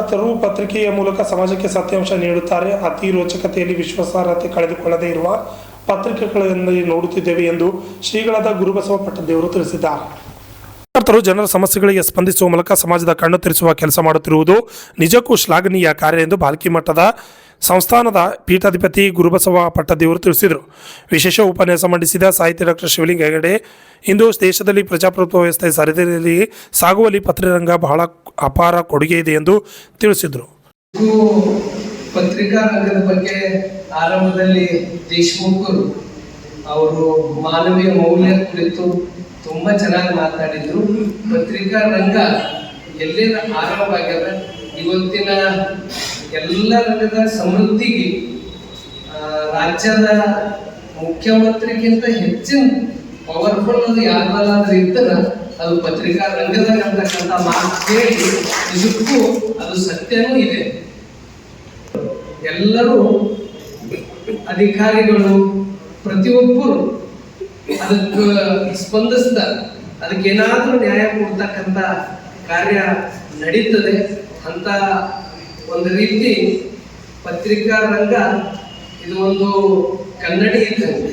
ಪತ್ರಕರ್ತರು ಪತ್ರಿಕೆಯ ಮೂಲಕ ಸಮಾಜಕ್ಕೆ ಸತ್ಯಾಂಶ ನೀಡುತ್ತಾರೆ. ಅತಿ ರೋಚಕತೆಯಲ್ಲಿ ವಿಶ್ವಾಸಾರ್ಹತೆ ಕಳೆದುಕೊಳ್ಳದೇ ಇರುವ ಪತ್ರಿಕೆಗಳನ್ನು ನೋಡುತ್ತಿದ್ದೇವೆ ಎಂದು ಶ್ರೀಗಳಾದ ಗುರುಬಸವ ಪಟ್ಟದೇವರು ತಿಳಿಸಿದ್ದಾರೆ. ಪತ್ರಕರ್ತರು ಜನರ ಸಮಸ್ಯೆಗಳಿಗೆ ಸ್ಪಂದಿಸುವ ಮೂಲಕ ಸಮಾಜದ ಕಣ್ಣು ತೆರೆಸುವ ಕೆಲಸ ಮಾಡುತ್ತಿರುವುದು ನಿಜಕ್ಕೂ ಶ್ಲಾಘನೀಯ ಕಾರ್ಯ ಎಂದು ಬಾಲ್ಕಿ ಮಠದ ಸಂಸ್ಥಾನದ ಪೀಠಾಧಿಪತಿ ಗುರುಬಸವ ಪಟ್ಟದೇವರು ತಿಳಿಸಿದರು. ವಿಶೇಷ ಉಪನ್ಯಾಸ ಮಂಡಿಸಿದ ಸಾಹಿತ್ಯ ಡಾಕ್ಟರ್ ಶಿವಲಿಂಗ ಹೆಗಡೆ, ಇಂದು ದೇಶದಲ್ಲಿ ಪ್ರಜಾಪ್ರಭುತ್ವ ವ್ಯವಸ್ಥೆ ಸರಿದಾರಿಯಲ್ಲಿ ಸಾಗುವಲ್ಲಿ ಪತ್ರರಂಗ ಬಹಳ ಅಪಾರ ಕೊಡುಗೆ ಇದೆ ಎಂದು ತಿಳಿಸಿದರು. ಪತ್ರಿಕಾ ರಂಗದ ಬಗ್ಗೆ ಆರಂಭದಲ್ಲಿ ದೇಶಮುಖರು ಅವರು ಮಾನವೀಯ ಮೌಲ್ಯ ಕುರಿತು ತುಂಬಾ ಚೆನ್ನಾಗಿ ಮಾತಾಡಿದ್ರು. ಪತ್ರಿಕಾ ರಂಗ ಎಲ್ಲೆಲ್ಲ ಆರಂಭ ಆಗ್ಯದ, ಇವತ್ತಿನ ಎಲ್ಲ ರಂಗದ ಸಮೃದ್ಧಿಗೆ ರಾಜ್ಯದ ಮುಖ್ಯಮಂತ್ರಿಗಿಂತ ಹೆಚ್ಚಿನ ಪವರ್ಫುಲ್ ಅದು ಯಾರಲ್ಲಾದ್ರೂ ಇದ್ದರೆ ಅದು ಪತ್ರಿಕಾ ರಂಗದಾಗ ಅಂತಕ್ಕಂಥ ಮಾತು ಕೇಳಿ ನಿಜಕ್ಕೂ ಅದು ಸತ್ಯನೂ ಇದೆ. ಎಲ್ಲರೂ ಅಧಿಕಾರಿಗಳು ಪ್ರತಿಯೊಬ್ಬರು ಅದಕ್ಕೆ ಸ್ಪಂದಿಸ್ತಾರೆ, ಅದಕ್ಕೇನಾದ್ರೂ ನ್ಯಾಯ ಕೊಡ್ತಕ್ಕಂಥ ಕಾರ್ಯ ನಡೀತದೆ ಅಂತ ಒಂದು ರೀತಿ ಪತ್ರಿಕಾ ರಂಗ ಇದು ಒಂದು ಕನ್ನಡಿ ಇದ್ದಂತೆ.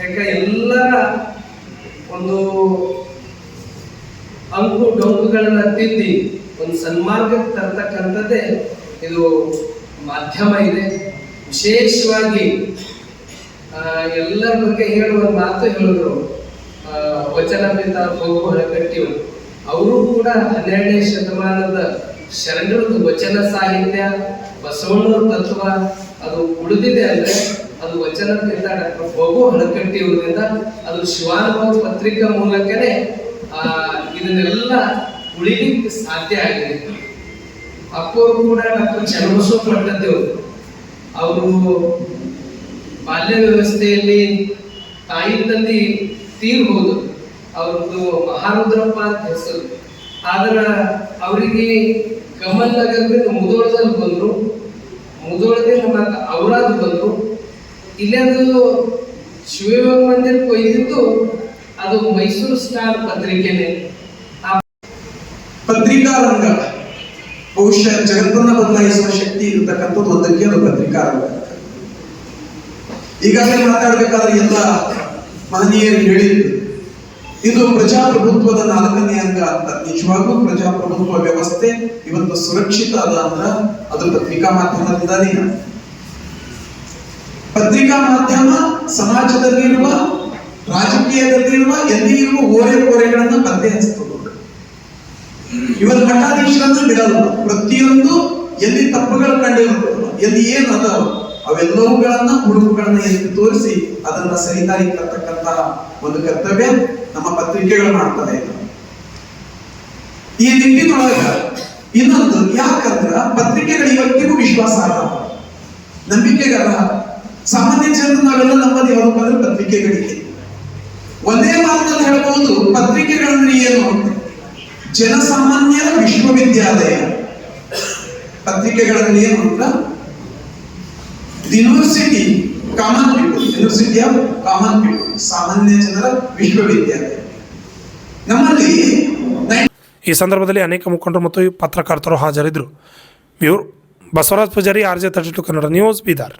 ಯಾಕೆ ಎಲ್ಲರ ಒಂದು ಅಂಕು ಡೊಂಕುಗಳನ್ನ ತಿದ್ದಿ ಒಂದು ಸನ್ಮಾರ್ಗಕ್ಕೆ ತರ್ತಕ್ಕಂಥದ್ದೇ ಇದು ಮಾಧ್ಯಮ ಇದೆ. ವಿಶೇಷವಾಗಿ ಎಲ್ಲರ ಬಗ್ಗೆ ಹೇಳುವ ಮಾತು ಹೇಳಿದ್ರು ವಚನ ಪಿತ ಭೋಗು ಹಳಕಟ್ಟಿಯವರು. ಅವರು ಕೂಡ 12ನೇ ಶತಮಾನದ ಶರಣರದ್ದು ವಚನ ಸಾಹಿತ್ಯ, ಬಸವಣ್ಣನ ತತ್ವ ಅದು ಉಳಿದಿದೆ ಅಂದ್ರೆ ಅದು ವಚನ ಪಿತ ಡಾಕ್ಟರ್ ಭೋಗು ಹಳಕಟ್ಟಿಯವರಿಂದ ಅದು ಶಿವಾನುಭವ ಪತ್ರಿಕಾ ಮೂಲಕನೇ ಇದನ್ನೆಲ್ಲ ಉಳಿಲಿಕ್ಕೆ ಸಾಧ್ಯ ಆಗಿದೆ. ಅಪ್ಪವರು ಕೂಡ ಡಾಕ್ಟರ್ ಚನ್ನಬಸವ ಪಟ್ಟದೇವರು ಅವರು ಬಾಲ್ಯ ವ್ಯವಸ್ಥೆಯಲ್ಲಿ ತಾಯಿ ತಂದೆ ತೀರ್ಬೋದು, ಅವ್ರದ್ದು ಮಹಾರುದ್ರಪ್ಪ ಅಂತ ಹೆಸರು. ಆದ್ರೆ ಅವರಿಗೆ ಕಮಲ್ ನಗರದಿಂದ ಮುಧೋಳದಲ್ಲಿ ಬಂದ್ರು, ಮುಧೋಳದಿಂದ ಮತ್ತೆ ಔರಾದ್ ಬಂದ್ರು. ಇಲ್ಲೇ ಅದು ಶಿವಯೋಗ ಮಂದಿರಕ್ಕೆ ಒಯ್ದಿದ್ದು ಅದು ಮೈಸೂರು ಸ್ಟಾರ್ ಪತ್ರಿಕೆನೆ. ಪತ್ರಿಕಾ ರಂಗ ಬಹುಶಃ ಜಗತ್ತನ್ನ ಬದಲಾಯಿಸುವ ಶಕ್ತಿ ಇರತಕ್ಕಂಥದ್ದು ಒಂದಕ್ಕೆ ಅದು ಪತ್ರಿಕಾ ರಂಗ. ಈಗಾಗಲೇ ಮಾತಾಡಬೇಕಾದ್ರೆ ಎಲ್ಲ ಮಹನೀಯರು ಹೇಳಿದ್ರು ಇದು ಪ್ರಜಾಪ್ರಭುತ್ವದ 4ನೇ ಅಂಗ ಅಂತ. ನಿಜವಾಗೂ ಪ್ರಜಾಪ್ರಭುತ್ವ ವ್ಯವಸ್ಥೆ ಇವತ್ತು ಸುರಕ್ಷಿತ ಅದ ಅಂದ್ರ ಅದು ಪತ್ರಿಕಾ ಮಾಧ್ಯಮದಿಂದಾನೇ. ಪತ್ರಿಕಾ ಮಾಧ್ಯಮ ಸಮಾಜದಲ್ಲಿರುವ, ರಾಜಕೀಯದಲ್ಲಿರುವ, ಎಲ್ಲಿ ಇರುವ ಓರೆಕೋರೆಗಳನ್ನ ಪತ್ತೆ ಹಚ್ತದೆ. ಇವತ್ತು ಮಠಾಧೀಶರನ್ನು ಬಿಡಲ್ಲ, ಪ್ರತಿಯೊಂದು ಎಲ್ಲಿ ತಪ್ಪುಗಳು ಕಂಡಿರುತ್ತಲ್ಲ, ಎಲ್ಲಿ ಏನು ಅದಾವ ಅವೆಲ್ಲವುಗಳನ್ನ ಹುಡುಕುಗಳನ್ನ ಎತ್ತಿ ತೋರಿಸಿ ಅದನ್ನ ಸರಿದಾರಿ ತರ್ತಕ್ಕಂತ ಒಂದು ಕರ್ತವ್ಯ ನಮ್ಮ ಪತ್ರಿಕೆಗಳು ಮಾಡ್ತಾರೆ. ಈ ನಿಟ್ಟಿನೊಳಗ ಇನ್ನೊಂದು ಯಾಕಂದ್ರ ಪತ್ರಿಕೆಗಳು ಇವತ್ತಿಗೂ ವಿಶ್ವಾಸಾರ್ಹ, ನಂಬಿಕೆಗರ. ಸಾಮಾನ್ಯ ಜನರು ನಾವೆಲ್ಲ ನಮ್ಮದು ಯಾವ್ದಪ್ಪ ಅಂದ್ರೆ ಪತ್ರಿಕೆಗಳಿಗೆ. ಒಂದೇ ಮಾತಲ್ಲಿ ಹೇಳಬಹುದು, ಪತ್ರಿಕೆಗಳಂದ್ರೆ ಏನು? ಜನಸಾಮಾನ್ಯರ ವಿಶ್ವವಿದ್ಯಾಲಯ. ಪತ್ರಿಕೆಗಳಲ್ಲಿ ಏನು ಅಂತ university common people, university of common people, ಸಾಮಾನ್ಯ ಜನರ ವಿಶ್ವವಿದ್ಯಾಲಯ ನಮ್ಮಲ್ಲಿ. ಈ ಸಂದರ್ಭದಲ್ಲಿ ಅನೇಕ ಮುಖಂಡರು ಮತ್ತು ಪತ್ರಕರ್ತರು ಹಾಜರಿದ್ದರು. Basavaraj Pujari, RJ32 Kannada news, Bidar.